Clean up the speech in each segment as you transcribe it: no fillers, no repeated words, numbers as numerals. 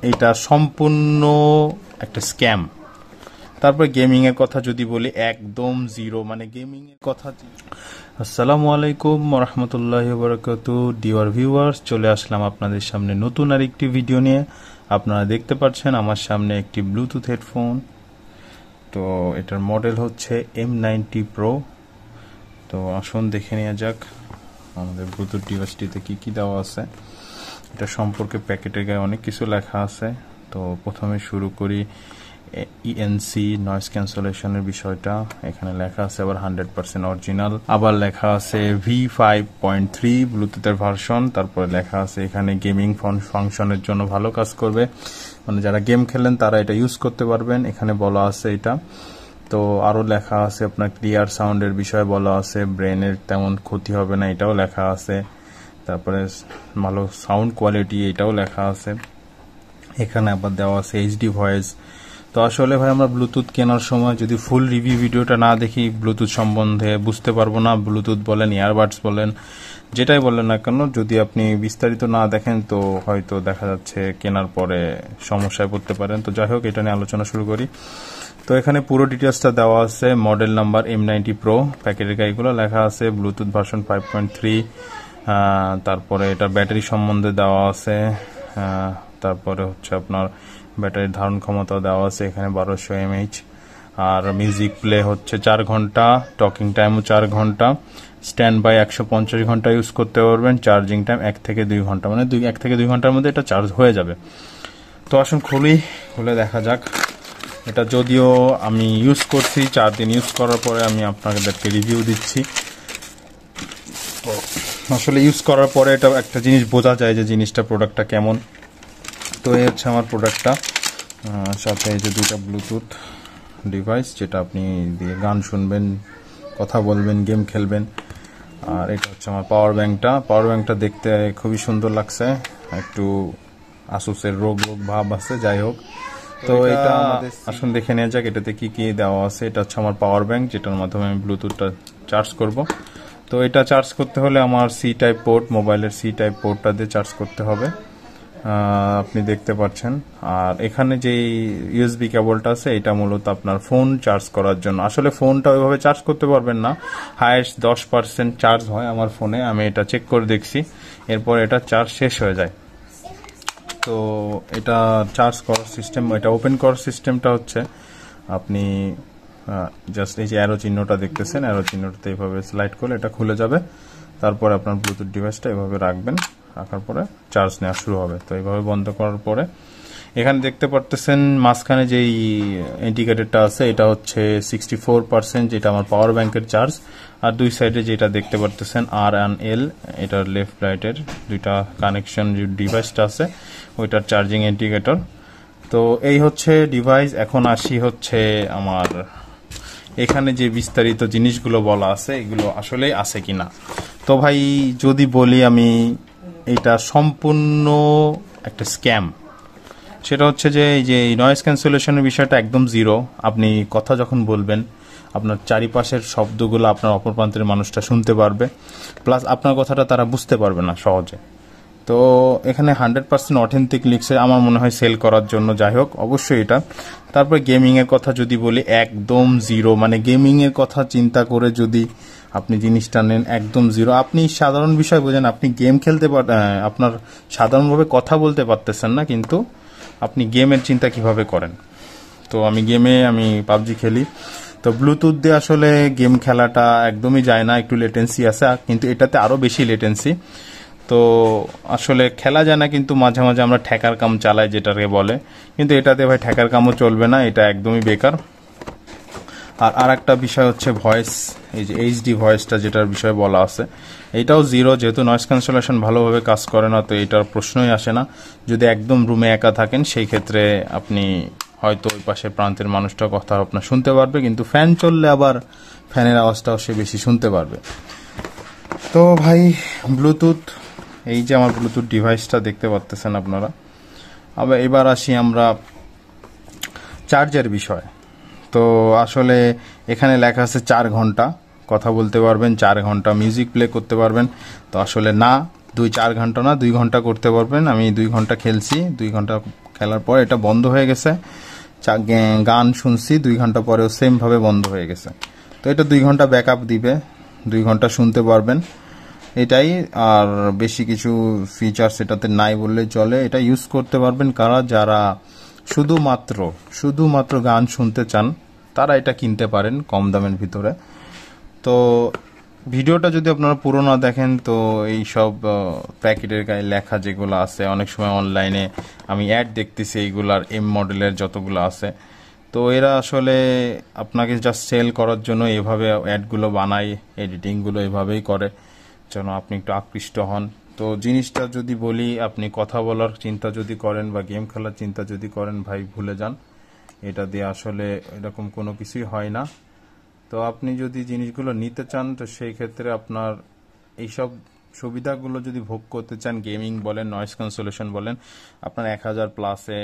এটা সম্পূর্ণ একটা স্ক্যাম। তারপর গেমিং এর কথা যদি বলি একদম জিরো, মানে গেমিং এর কথা। আসসালামু আলাইকুম রাহমাতুল্লাহি ওয়া বারাকাতুহু ডিয়ার ভিউয়ার্স, চলে আসলাম আপনাদের সামনে নতুন আরেকটি ভিডিও নিয়ে। আপনারা দেখতে পাচ্ছেন আমার সামনে একটি ব্লুটুথ হেডফোন। তো এটার মডেল হচ্ছে M90 Pro। তো আসুন দেখে নেওয়া যাক আমাদের ব্লুটুথ ডিভাইসটিতে কি কি দেওয়া আছে। এটা সম্পর্কে প্যাকেটের গায়ে অনেক কিছু লেখা আছে। তো প্রথমে শুরু করি ENC নয়েজ ক্যান্সেলেশনের বিষয়টা। এখানে লেখা আছে আবার 100% অরিজিনাল, আবার লেখা আছে V5.3 ব্লুটুথের ভার্সন। তারপরে লেখা আছে এখানে গেমিং ফাংশনের জন্য ভালো কাজ করবে, মানে যারা গেম খেলেন তারা এটা ইউজ করতে পারবেন, এখানে বলা আছে এটা। তো আরও লেখা আছে আপনার ক্লিয়ার সাউন্ডের বিষয়ে বলা আছে, ব্রেনের তেমন ক্ষতি হবে না এটাও লেখা আছে। তারপরে ভালো সাউন্ড কোয়ালিটি এটাও লেখা আছে। এখানে আবার দেওয়া আছে HD ভয়েস। তো আসলে ভাই আমরা ব্লুটুথ কেনার সময় যদি ফুল রিভিউ ভিডিওটা না দেখি ব্লুটুথ সম্বন্ধে বুঝতে পারবো না। ব্লুটুথ বলেন, ইয়ারবাডস বলেন, যেটাই বলেন না কেন, যদি আপনি বিস্তারিত না দেখেন তো হয়তো দেখা যাচ্ছে কেনার পরে সমস্যায় পড়তে পারেন। তো যাই হোক, এটা নিয়ে আলোচনা শুরু করি। তো এখানে পুরো ডিটেলসটা দেওয়া আছে, মডেল নাম্বার M90 Pro, প্যাকেটের গাইগুলো লেখা আছে ব্লুটুথ ভার্সন 5.3। তারপরে এটা ব্যাটারি সম্বন্ধে দেওয়া আছে। তারপরে হচ্ছে আপনার ব্যাটারির ধারণ ক্ষমতা দেওয়া আছে এখানে 1200 mAh। আর মিউজিক প্লে হচ্ছে 4 ঘন্টা, টকিং টাইমও 4 ঘন্টা, স্ট্যান্ড বাই 150 ঘন্টা ইউজ করতে পারবেন, চার্জিং টাইম 1 থেকে 2 ঘন্টা, মানে 1 থেকে 2 ঘন্টার মধ্যে এটা চার্জ হয়ে যাবে। তো আসুন খুলে দেখা যাক। এটা যদিও আমি ইউজ করছি 4 দিন ইউজ করার পরে আমি আপনাদেরকে রিভিউ দিচ্ছি। তো আসলে ইউজ করার পরে এটা একটা জিনিস বোঝা যায় যে জিনিসটা প্রোডাক্টটা কেমন। তো এই হচ্ছে আমার প্রোডাক্টটা, সাথে এই যে দুটা ব্লুটুথ ডিভাইস যেটা আপনি দিয়ে গান শুনবেন, কথা বলবেন, গেম খেলবেন। আর এটা হচ্ছে আমার পাওয়ার ব্যাংকটা দেখতে খুবই সুন্দর লাগছে, একটু আসুসের রোগ ভাব আছে, যাই হোক। তো এটা আসুন দেখে নেওয়া যাক এটাতে কি কি দেওয়া আছে। এটা হচ্ছে আমার পাওয়ার ব্যাংক, যেটার মাধ্যমে আমি ব্লুটুথটা চার্জ করব। তো এটা চার্জ করতে হলে আমার C-টাইপ পোর্ট, মোবাইলের C-টাইপ পোর্টটা দিয়ে চার্জ করতে হবে, আপনি দেখতে পাচ্ছেন। আর এখানে যে USB কেবলটা আছে এটা মূলত আপনার ফোন চার্জ করার জন্য। আসলে ফোনটা ওইভাবে চার্জ করতে পারবেন না, হাইয়েস্ট 10% চার্জ হয় আমার ফোনে, আমি এটা চেক করে দেখছি। এরপর এটা চার্জ শেষ হয়ে যায়। তো এটা চার্জ করার সিস্টেম, এটা ওপেন করার সিস্টেমটা হচ্ছে আপনি জাস্ট এই যে অ্যারো চিহ্নটা দেখতেছেন, অ্যারো চিহ্নটাতে এইভাবে স্লাইড করলে এটা খুলে যাবে। তারপর আপনার ব্লুটুথ ডিভাইসটা এভাবে রাখবেন, রাখার পরে চার্জ নেওয়া শুরু হবে। তো এইভাবে বন্ধ করার পরে এখানে দেখতে পারতেছেন মাঝখানে যেই ইন্ডিকেটরটা আছে এটা হচ্ছে 64%, যেটা আমার পাওয়ার ব্যাংকের চার্জ। আর দুই সাইডে যেটা দেখতে পারতেছেন R&L, এটার লেফট রাইটের দুইটা কানেকশন যে ডিভাইসটা আছে ওইটার চার্জিং ইন্ডিকেটর। তো এই হচ্ছে ডিভাইস। এখন আসি হচ্ছে আমার এখানে যে বিস্তারিত জিনিসগুলো বলা আছে এগুলো আসলে আছে কিনা। তো ভাই যদি বলি আমি, এটা সম্পূর্ণ একটা স্ক্যাম। সেটা হচ্ছে যে এই যে নয়েজ ক্যান্সেলেশনের বিষয়টা একদম জিরো। আপনি কথা যখন বলবেন আপনার চারিপাশের শব্দগুলো আপনার অপর প্রান্তের মানুষটা শুনতে পারবে, প্লাস আপনার কথাটা তারা বুঝতে পারবে না সহজে। তো এখানে 100% অথেন্টিক লিখছে, আমার মনে হয় সেল করার জন্য। যাই হোক, অবশ্যই এটা। তারপরে গেমিং এর কথা যদি বলি একদম জিরো, মানে গেমিং এর কথা চিন্তা করে যদি আপনি জিনিসটা নেন একদম জিরো। আপনি সাধারণ বিষয় বোঝেন, আপনি গেম খেলতে আপনার সাধারণভাবে কথা বলতে পারতেছেন না, কিন্তু আপনি গেমের চিন্তা কিভাবে করেন। তো আমি পাবজি খেলি, তো ব্লুটুথ দিয়ে আসলে গেম খেলাটা একদমই যায় না, একটু লেটেন্সি আছে, কিন্তু এটাতে আরও বেশি লেটেন্সি। তো আসলে খেলা যায় না, কিন্তু মাঝে মাঝে আমরা ঠেকার কাম চালাই যেটাকে বলে, কিন্তু এটাতে ভাই ঠেকার কামও চলবে না, এটা একদমই বেকার। আর একটা বিষয় হচ্ছে ভয়েস, এই যে HD ভয়েসটা যেটার বিষয়ে বলা আছে এটাও জিরো, যেহেতু নয়েজ ক্যান্সেলেশন ভালোভাবে কাজ করে না, তো এটার প্রশ্নই আসে না। যদি একদম রুমে একা থাকেন সেই ক্ষেত্রে আপনি হয়তো ওই পাশের প্রান্তের মানুষটা কথা আপনার শুনতে পারবে, কিন্তু ফ্যান চললে আবার ফ্যানের আওয়াজটাও সে বেশি শুনতে পারবে। তো ভাই ব্লুটুথ, এই যে আমার ব্লুটুথ ডিভাইসটা দেখতে পাচ্ছেন আপনারা। আবার এবার আসি আমরা চার্জের বিষয়। তো আসলে এখানে লেখা আছে 4 ঘন্টা কথা বলতে পারবেন, 4 ঘন্টা মিউজিক প্লে করতে পারবেন। তো আসলে না, 4 ঘন্টা না, 2 ঘন্টা করতে পারবেন। আমি 2 ঘন্টা খেলছি, 2 ঘন্টা খেলার পর এটা বন্ধ হয়ে গেছে। গান শুনছি 2 ঘন্টা পরেও সেম ভাবে বন্ধ হয়ে গেছে। তো এটা 2 ঘন্টা ব্যাকআপ দিবে, 2 ঘন্টা শুনতে পারবেন, এটাই। আর বেশি কিছু ফিচার্স এটাতে নাই বললেই চলে। এটা ইউজ করতে পারবেন কারা, যারা শুধুমাত্র গান শুনতে চান, তারা এটা কিনতে পারেন কম দামের ভিতরে। তো ভিডিওটা যদি আপনারা পুরো না দেখেন, তো এই সব প্যাকেটের গায়ে লেখা যেগুলো আছে, অনেক সময় অনলাইনে আমি অ্যাড দেখতেছি এইগুলার এম মডেলের যতগুলো আছে, তো এরা আসলে আপনাকে জাস্ট সেল করার জন্য এভাবে অ্যাডগুলো বানায়, এডিটিংগুলো এভাবেই করে যেন আপনি একটু আকৃষ্ট হন। তো জিনিসটা যদি বলি, আপনি কথা বলার চিন্তা যদি করেন বা গেম খেলার চিন্তা যদি করেন, ভাই ভুলে যান, এটা দিয়ে আসলে এরকম কোনো কিছুই হয় না। তো আপনি যদি জিনিসগুলো নিতে চান, তো সেই ক্ষেত্রে আপনার এইসব সুবিধাগুলো যদি ভোগ করতে চান, গেমিং বলেন, নয়েজ ক্যান্সেলেশন বলেন, আপনার 1000 প্লাসে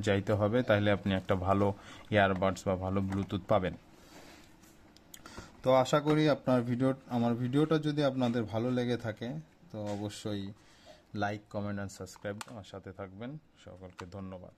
যাইতে হবে, তাহলে আপনি একটা ভালো ইয়ারবাডস বা ভালো ব্লুটুথ পাবেন। তো আশা করি আমার ভিডিওটা যদি আপনাদের ভালো লেগে থাকে, তো অবশ্যই লাইক, কমেন্ট অ্যান্ড সাবস্ক্রাইব আমার সাথে থাকবেন। সকলকে ধন্যবাদ।